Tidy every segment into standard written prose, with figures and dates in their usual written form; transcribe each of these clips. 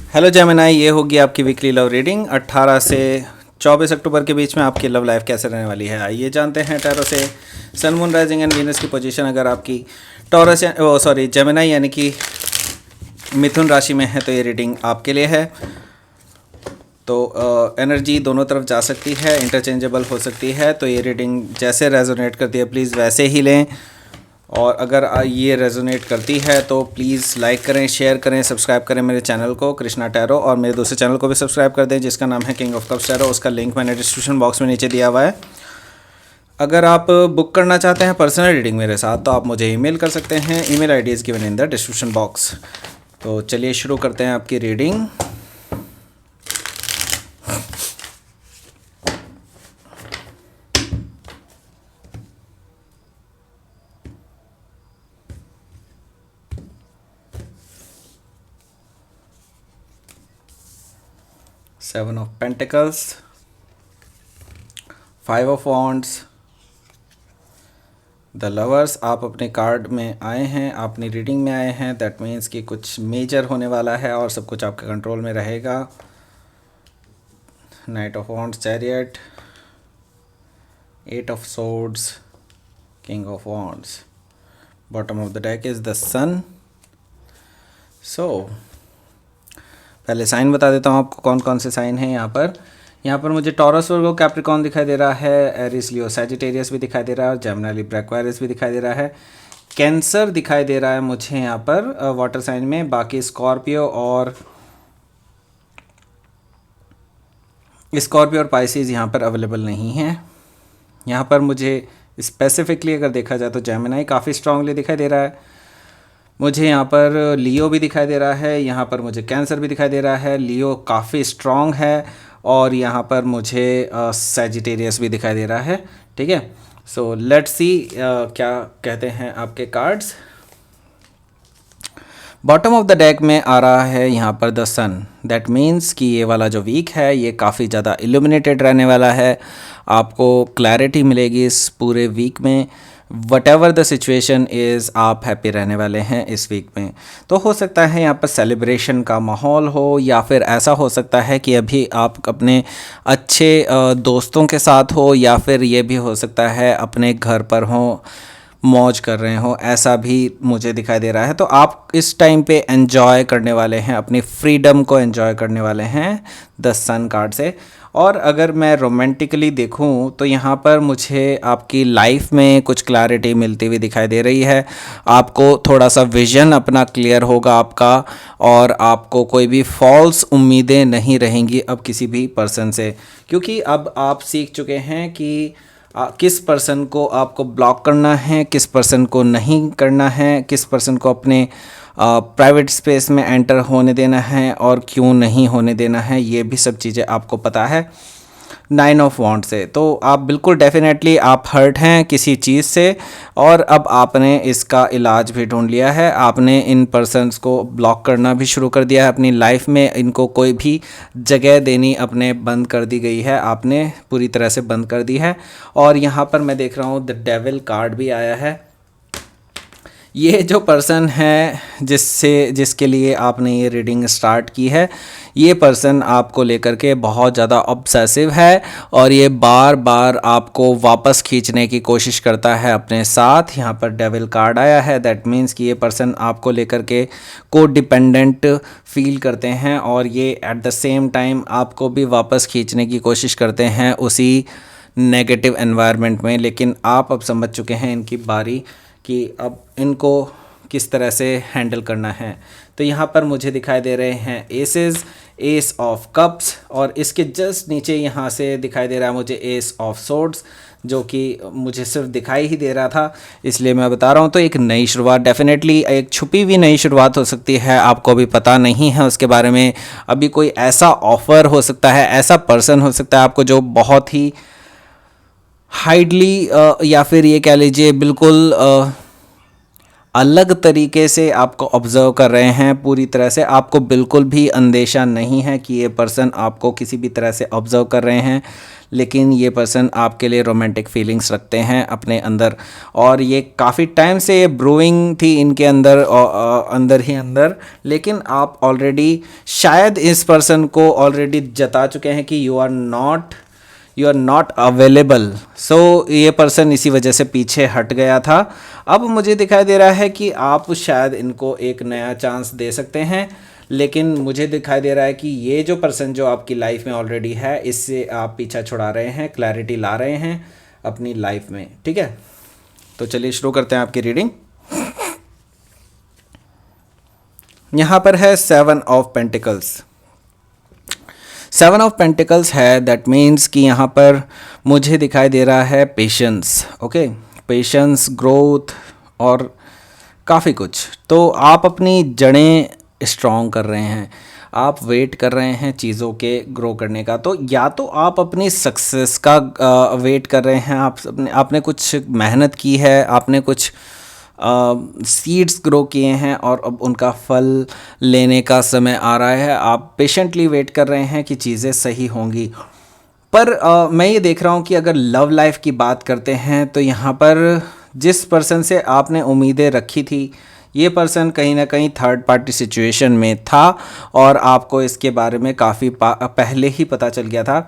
Hello Gemini, ये होगी आपकी वीकली लव रीडिंग 18 से 24 अक्टूबर के बीच में आपकी लव लाइफ कैसे रहने वाली है। आइए जानते हैं टैरो से sun moon rising and Venus की पोजीशन अगर आपकी टॉरस जेमिनाई यानी कि मिथुन राशि में है तो ये रीडिंग आपके लिए है। तो एनर्जी दोनों तरफ जा सकती है, इंटरचेंजेबल हो सकती है, तो ये रीडिंग जैसे रेजोनेट करती है प्लीज़ वैसे ही लें। और अगर ये रेजोनेट करती है तो प्लीज़ लाइक करें, शेयर करें, सब्सक्राइब करें मेरे चैनल को कृष्णा टैरो, और मेरे दूसरे चैनल को भी सब्सक्राइब कर दें जिसका नाम है किंग ऑफ कप्स टैरो। उसका लिंक मैंने डिस्क्रिप्शन बॉक्स में नीचे दिया हुआ है। अगर आप बुक करना चाहते हैं पर्सनल रीडिंग मेरे साथ तो आप मुझे ईमेल कर सकते हैं। Email ID is given in the description box. तो चलिए शुरू करते हैं आपकी reading. Seven of Pentacles, Five of Wands, the lovers. आप अपने कार्ड में आए हैं, आप अपनी रीडिंग में आए हैं, दैट मीन्स कि कुछ मेजर होने वाला है और सब कुछ आपके कंट्रोल में रहेगा। Knight of wands, chariot, eight of swords, king of wands. Bottom of the deck is the sun. So पहले साइन बता देता हूँ आपको कौन कौन से साइन हैं यहाँ पर मुझे टॉरस, वर्गो, कैप्रिकॉर्न दिखाई दे रहा है, एरिस, लियो, सैजिटेरियस भी दिखाई दे रहा है, और जेमिनी, लिब्रा, एक्वेरियस भी दिखाई दे रहा है। कैंसर दिखाई दे रहा है मुझे यहाँ पर वाटर साइन में। बाकी स्कॉर्पियो और पाइसिस यहाँ पर अवेलेबल नहीं है। यहाँ पर मुझे स्पेसिफिकली अगर देखा जाए तो जेमिनी काफ़ी स्ट्रांगली दिखाई दे रहा है मुझे। यहाँ पर लियो भी दिखाई दे रहा है, यहाँ पर मुझे कैंसर भी दिखाई दे रहा है। लियो काफ़ी स्ट्रॉन्ग है, और यहाँ पर मुझे सैजिटेरियस भी दिखाई दे रहा है। ठीक है, सो लेट्स सी क्या कहते हैं आपके cards. Bottom of the deck में आ रहा है यहाँ पर द सन। दैट मीन्स कि ये वाला जो वीक है ये काफ़ी ज़्यादा इल्यूमिनेटेड रहने वाला है। आपको क्लैरिटी मिलेगी इस पूरे वीक में। What ever the situation is, आप हैप्पी रहने वाले हैं इस वीक में। तो हो सकता है यहाँ पर सेलिब्रेशन का माहौल हो, या फिर ऐसा हो सकता है कि अभी आप अपने अच्छे दोस्तों के साथ हो, या फिर ये भी हो सकता है अपने घर पर हो, मौज कर रहे हो, ऐसा भी मुझे दिखाई दे रहा है। तो आप इस टाइम पे एंजॉय करने वाले हैं, अपनी फ्रीडम को एंजॉय करने वाले हैं द सन कार्ड से। और अगर मैं रोमांटिकली देखूं तो यहाँ पर मुझे आपकी लाइफ में कुछ क्लैरिटी मिलती हुई दिखाई दे रही है। आपको थोड़ा सा विजन अपना क्लियर होगा आपका, और आपको कोई भी फॉल्स उम्मीदें नहीं रहेंगी अब किसी भी पर्सन से, क्योंकि अब आप सीख चुके हैं कि किस पर्सन को आपको ब्लॉक करना है, किस पर्सन को नहीं करना है, किस पर्सन को अपने प्राइवेट स्पेस में एंटर होने देना है और क्यों नहीं होने देना है, ये भी सब चीज़ें आपको पता है नाइन ऑफ वॉन्ड से। तो आप बिल्कुल डेफिनेटली आप हर्ट हैं किसी चीज़ से, और अब आपने इसका इलाज भी ढूंढ लिया है। आपने इन पर्सन्स को ब्लॉक करना भी शुरू कर दिया है अपनी लाइफ में। इनको कोई भी जगह देनी अपने बंद कर दी गई है, आपने पूरी तरह से बंद कर दी है। और यहाँ पर मैं देख रहा हूँ द डेविल कार्ड भी आया है। ये जो पर्सन है जिसके लिए आपने ये रीडिंग स्टार्ट की है, ये पर्सन आपको लेकर के बहुत ज़्यादा ऑब्सेसिव है, और ये बार बार आपको वापस खींचने की कोशिश करता है अपने साथ। यहाँ पर डेविल कार्ड आया है, दैट मीन्स कि ये पर्सन आपको लेकर के को डिपेंडेंट फील करते हैं, और ये एट द सेम टाइम आपको भी वापस खींचने की कोशिश करते हैं उसी नेगेटिव एनवायरनमेंट में। लेकिन आप अब समझ चुके हैं इनकी बारी कि अब इनको किस तरह से हैंडल करना है। तो यहाँ पर मुझे दिखाई दे रहे हैं एसेस, एस ऑफ कप्स, और इसके जस्ट नीचे यहाँ से दिखाई दे रहा है मुझे एस ऑफ सोर्ड्स, जो कि मुझे सिर्फ दिखाई ही दे रहा था इसलिए मैं बता रहा हूँ। तो एक नई शुरुआत, डेफिनेटली एक छुपी हुई नई शुरुआत हो सकती है, आपको अभी पता नहीं है उसके बारे में। अभी कोई ऐसा ऑफ़र हो सकता है, ऐसा पर्सन हो सकता है आपको जो बहुत ही हाइडली या फिर ये कह लीजिए बिल्कुल अलग तरीके से आपको ऑब्जर्व कर रहे हैं पूरी तरह से। आपको बिल्कुल भी अंदेशा नहीं है कि ये पर्सन आपको किसी भी तरह से ऑब्जर्व कर रहे हैं, लेकिन ये पर्सन आपके लिए रोमांटिक फीलिंग्स रखते हैं अपने अंदर, और ये काफ़ी टाइम से ये ब्रूइंग थी इनके अंदर अंदर ही अंदर। लेकिन आप ऑलरेडी शायद इस पर्सन को ऑलरेडी जता चुके हैं कि यू आर नॉट अवेलेबल। सो ये पर्सन इसी वजह से पीछे हट गया था। अब मुझे दिखाई दे रहा है कि आप शायद इनको एक नया चांस दे सकते हैं, लेकिन मुझे दिखाई दे रहा है कि ये जो पर्सन जो आपकी लाइफ में ऑलरेडी है, इससे आप पीछा छुड़ा रहे हैं, क्लैरिटी ला रहे हैं अपनी लाइफ में। ठीक है, तो चलिए शुरू करते हैं आपकी रीडिंग। यहाँ पर है 7 ऑफ पेंटिकल्स। 7 ऑफ पेंटिकल्स है, दैट मीन्स कि यहाँ पर मुझे दिखाई दे रहा है पेशेंस। ओके, पेशेंस, ग्रोथ और काफ़ी कुछ। तो आप अपनी जड़ें स्ट्रॉन्ग कर रहे हैं, आप वेट कर रहे हैं चीज़ों के ग्रो करने का। तो या तो आप अपनी सक्सेस का वेट कर रहे हैं, आपने कुछ मेहनत की है, आपने कुछ सीड्स ग्रो किए हैं और अब उनका फल लेने का समय आ रहा है। आप पेशेंटली वेट कर रहे हैं कि चीज़ें सही होंगी। पर मैं ये देख रहा हूँ कि अगर लव लाइफ की बात करते हैं तो यहाँ पर जिस पर्सन से आपने उम्मीदें रखी थी, ये पर्सन कहीं ना कहीं थर्ड पार्टी सिचुएशन में था और आपको इसके बारे में काफ़ी पहले ही पता चल गया था।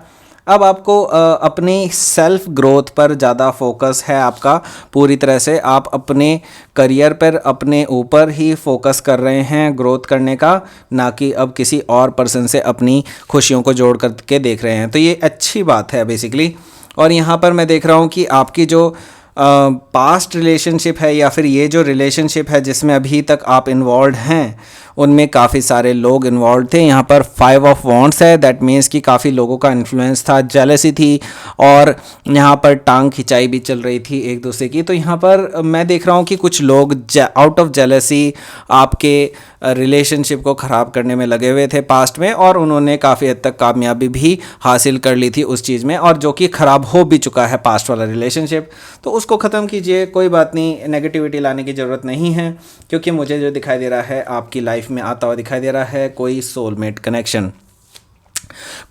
अब आपको अपनी सेल्फ ग्रोथ पर ज़्यादा फोकस है आपका पूरी तरह से। आप अपने करियर पर, अपने ऊपर ही फोकस कर रहे हैं ग्रोथ करने का, ना कि अब किसी और पर्सन से अपनी खुशियों को जोड़ करके देख रहे हैं। तो ये अच्छी बात है बेसिकली। और यहाँ पर मैं देख रहा हूँ कि आपकी जो पास्ट रिलेशनशिप है या फिर ये जो रिलेशनशिप है जिसमें अभी तक आप इन्वॉल्व हैं, उनमें काफ़ी सारे लोग इन्वॉल्व थे। यहाँ पर 5 ऑफ वॉन्ड्स है, दैट मीन्स कि काफ़ी लोगों का इन्फ्लुएंस था, जेलसी थी और यहाँ पर टांग खिंचाई भी चल रही थी एक दूसरे की। तो यहाँ पर मैं देख रहा हूँ कि कुछ लोग आउट ऑफ जेलसी आपके रिलेशनशिप को ख़राब करने में लगे हुए थे पास्ट में, और उन्होंने काफ़ी हद तक कामयाबी भी हासिल कर ली थी उस चीज़ में, और जो कि ख़राब हो भी चुका है पास्ट वाला रिलेशनशिप। तो उसको ख़त्म कीजिए, कोई बात नहीं, नेगेटिविटी लाने की ज़रूरत नहीं है, क्योंकि मुझे जो दिखाई दे रहा है आपकी लाइफ में आता हुआ दिखाई दे रहा है कोई सोलमेट कनेक्शन।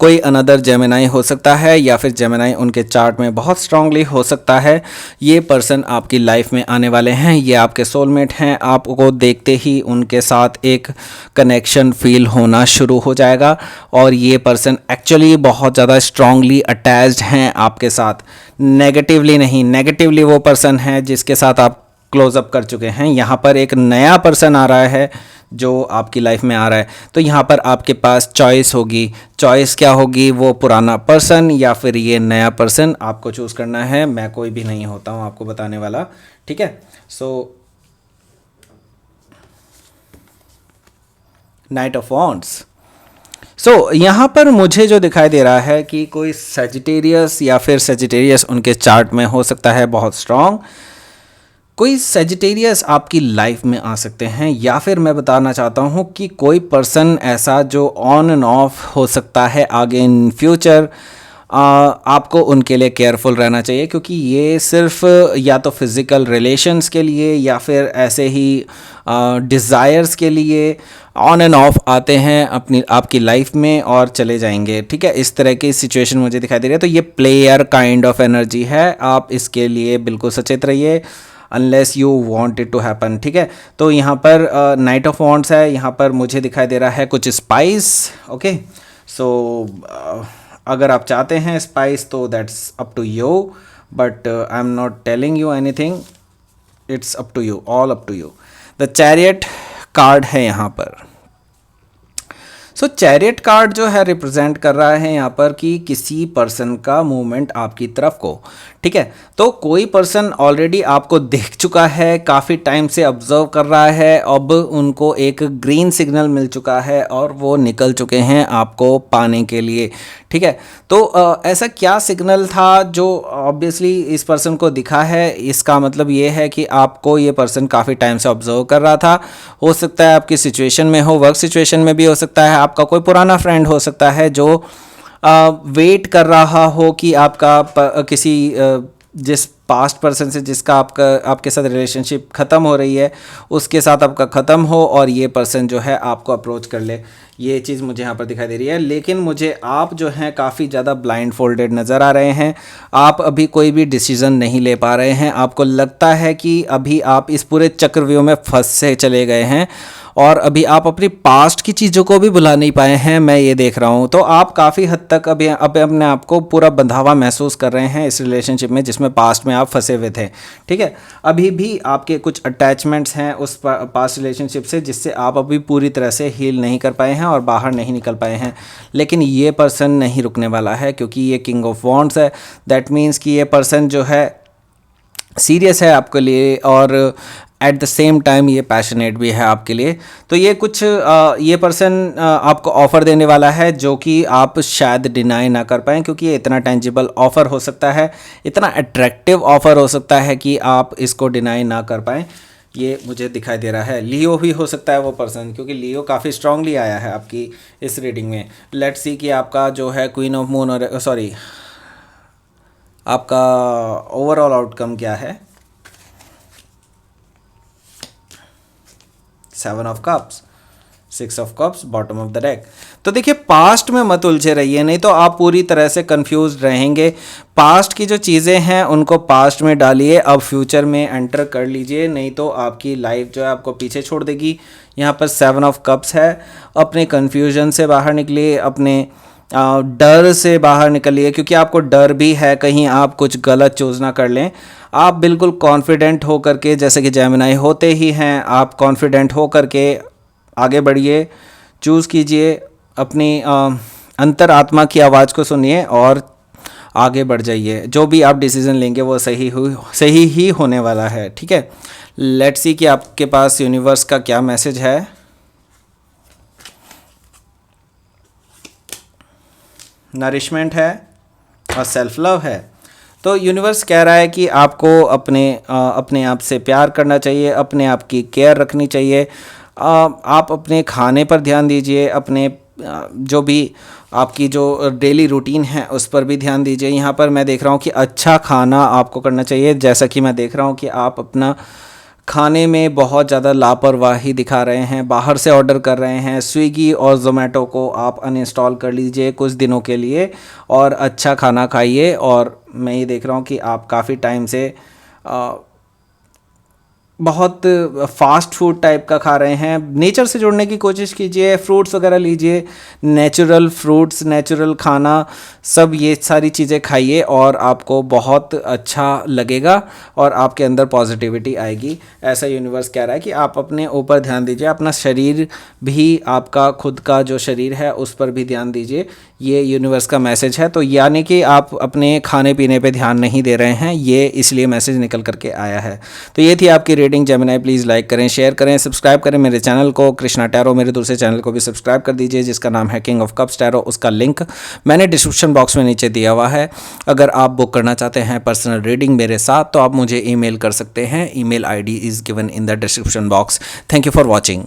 कोई अनदर जेमिनाई हो सकता है या फिर जेमिनाई उनके चार्ट में बहुत स्ट्रांगली हो सकता है। ये पर्सन आपकी लाइफ में आने वाले हैं, ये आपके सोलमेट हैं। आपको देखते ही उनके साथ एक कनेक्शन फील होना शुरू हो जाएगा और ये पर्सन एक्चुअली बहुत ज़्यादा स्ट्रांगली अटैच्ड हैं आपके साथ, नेगेटिवली नहीं। नेगेटिवली वो पर्सन है जिसके साथ आप क्लोज़अप कर चुके हैं। यहाँ पर एक नया पर्सन आ रहा है जो आपकी लाइफ में आ रहा है, तो यहाँ पर आपके पास चॉइस होगी। चॉइस क्या होगी? वो पुराना पर्सन या फिर ये नया पर्सन, आपको चूज़ करना है। मैं कोई भी नहीं होता हूँ आपको बताने वाला, ठीक है। सो नाइट ऑफ वॉन्ड्स। सो यहाँ पर मुझे जो दिखाई दे रहा है कि कोई सजिटेरियस या फिर सजिटेरियस उनके चार्ट में हो सकता है बहुत स्ट्रॉन्ग। कोई सजिटेरियस आपकी लाइफ में आ सकते हैं, या फिर मैं बताना चाहता हूँ कि कोई पर्सन ऐसा जो ऑन एंड ऑफ हो सकता है आगे इन फ्यूचर। आपको उनके लिए केयरफुल रहना चाहिए, क्योंकि ये सिर्फ या तो फिज़िकल रिलेशंस के लिए या फिर ऐसे ही डिज़ायर्स के लिए ऑन एंड ऑफ आते हैं अपनी आपकी लाइफ में और चले जाएंगे, ठीक है। इस तरह की सिचुएशन मुझे दिखाई दे रही है। तो ये प्लेयर काइंड ऑफ एनर्जी है, आप इसके लिए बिल्कुल सचेत रहिए unless you want it to happen, ठीक है। तो यहाँ पर नाइट ऑफ वॉन्ड्स है, यहाँ पर मुझे दिखाई दे रहा है कुछ स्पाइस, ओके। सो अगर आप चाहते हैं स्पाइस तो that's up to you, but I am not telling you anything, it's up to you, all up to you. The chariot card है यहाँ पर। सो चैरियट कार्ड जो है रिप्रेजेंट कर रहा है यहाँ पर कि किसी पर्सन का मूवमेंट आपकी तरफ को, ठीक है। तो कोई पर्सन ऑलरेडी आपको देख चुका है, काफ़ी टाइम से ऑब्जर्व कर रहा है, अब उनको एक ग्रीन सिग्नल मिल चुका है और वो निकल चुके हैं आपको पाने के लिए, ठीक है। तो ऐसा क्या सिग्नल था जो ऑब्वियसली इस पर्सन को दिखा है? इसका मतलब ये है कि आपको ये पर्सन काफ़ी टाइम से ऑब्जर्व कर रहा था। हो सकता है आपकी सिचुएशन में हो, वर्क सिचुएशन में भी हो सकता है, आपका कोई पुराना फ्रेंड हो सकता है जो वेट कर रहा हो कि आपका किसी जिस पास्ट पर्सन से जिसका आपके साथ रिलेशनशिप ख़त्म हो रही है उसके साथ आपका ख़त्म हो और ये पर्सन जो है आपको अप्रोच कर ले, ये चीज़ मुझे यहाँ पर दिखाई दे रही है। लेकिन मुझे आप जो हैं काफ़ी ज़्यादा ब्लाइंड फोल्डेड नज़र आ रहे हैं, आप अभी कोई भी डिसीज़न नहीं ले पा रहे हैं। आपको लगता है कि अभी आप इस पूरे चक्रव्यूह में फंस से चले गए हैं और अभी आप अपनी पास्ट की चीज़ों को भी भुला नहीं पाए हैं, मैं ये देख रहा हूँ। तो आप काफ़ी हद तक अभी अपने आप को पूरा बंधा महसूस कर रहे हैं इस रिलेशनशिप में जिसमें पास्ट में आप फंसे हुए थे, ठीक है। अभी भी आपके कुछ अटैचमेंट्स हैं उस पास्ट रिलेशनशिप से जिससे आप अभी पूरी तरह से हील नहीं कर पाए हैं और बाहर नहीं निकल पाए हैं। लेकिन ये पर्सन नहीं रुकने वाला है क्योंकि ये किंग ऑफ वॉन्ड्स है। दैट मीन्स कि ये पर्सन जो है सीरियस है आपके लिए और एट द सेम टाइम ये पैशनेट भी है आपके लिए। तो ये कुछ ये पर्सन आपको ऑफ़र देने वाला है जो कि आप शायद डिनाई ना कर पाएँ, क्योंकि ये इतना टेंजिबल ऑफ़र हो सकता है, इतना अट्रैक्टिव ऑफ़र हो सकता है कि आप इसको डिनाई ना कर पाएँ, ये मुझे दिखाई दे रहा है। लियो भी हो सकता है वो पर्सन, क्योंकि लियो काफ़ी स्ट्रांगली आया है आपकी इस रीडिंग में। लेट्स सी कि आपका जो है क्वीन ऑफ मून और सॉरी आपका ओवरऑल आउटकम क्या है। 7 of cups, 6 of cups, bottom of the deck. तो देखिए पास्ट में मत उलझे रहिए, नहीं तो आप पूरी तरह से कंफ्यूज रहेंगे। पास्ट की जो चीज़ें हैं उनको पास्ट में डालिए, अब फ्यूचर में एंटर कर लीजिए, नहीं तो आपकी लाइफ जो है आपको पीछे छोड़ देगी। यहाँ पर 7 ऑफ कप्स है। अपने कन्फ्यूजन से बाहर निकलिए, अपने डर से बाहर निकलिए, क्योंकि आपको डर भी है कहीं आप कुछ गलत चूज़ ना कर लें। आप बिल्कुल कॉन्फिडेंट हो करके, जैसे कि जेमिनी होते ही हैं, आप कॉन्फिडेंट हो करके आगे बढ़िए, चूज़ कीजिए, अपनी अंतर आत्मा की आवाज़ को सुनिए और आगे बढ़ जाइए। जो भी आप डिसीज़न लेंगे वो सही ही होने वाला है, ठीक है। लेट्स सी कि आपके पास यूनिवर्स का क्या मैसेज है। नरिशमेंट है और सेल्फ लव है। तो यूनिवर्स कह रहा है कि आपको अपने आप से प्यार करना चाहिए, अपने आप की केयर रखनी चाहिए। आप अपने खाने पर ध्यान दीजिए, अपने जो भी आपकी जो डेली रूटीन है उस पर भी ध्यान दीजिए। यहाँ पर मैं देख रहा हूँ कि अच्छा खाना आपको करना चाहिए, जैसा कि मैं देख रहा हूँ कि आप अपना खाने में बहुत ज़्यादा लापरवाही दिखा रहे हैं, बाहर से ऑर्डर कर रहे हैं। स्विगी और ज़ोमेटो को आप अनइंस्टॉल कर लीजिए कुछ दिनों के लिए और अच्छा खाना खाइए। और मैं ये देख रहा हूँ कि आप काफ़ी टाइम से बहुत फास्ट फूड टाइप का खा रहे हैं। नेचर से जुड़ने की कोशिश कीजिए, फ्रूट्स वगैरह लीजिए, नेचुरल फ्रूट्स, नेचुरल खाना, सब ये सारी चीज़ें खाइए और आपको बहुत अच्छा लगेगा और आपके अंदर पॉजिटिविटी आएगी। ऐसा यूनिवर्स कह रहा है कि आप अपने ऊपर ध्यान दीजिए, अपना शरीर भी, आपका खुद का जो शरीर है उस पर भी ध्यान दीजिए। ये यूनिवर्स का मैसेज है। तो यानी कि आप अपने खाने पीने पे ध्यान नहीं दे रहे हैं, ये इसलिए मैसेज निकल करके आया है। तो ये थी आपकी रीडिंग जेमिनी। प्लीज़ लाइक करें, शेयर करें, सब्सक्राइब करें मेरे चैनल को, कृष्णा टैरो। मेरे दूसरे चैनल को भी सब्सक्राइब कर दीजिए जिसका नाम है किंग ऑफ कप्स टैरो। उसका लिंक मैंने डिस्क्रिप्शन बॉक्स में नीचे दिया हुआ है। अगर आप बुक करना चाहते हैं पर्सनल रीडिंग मेरे साथ तो आप मुझे ईमेल कर सकते हैं। Email ID is given in the description box. Thank you for watching.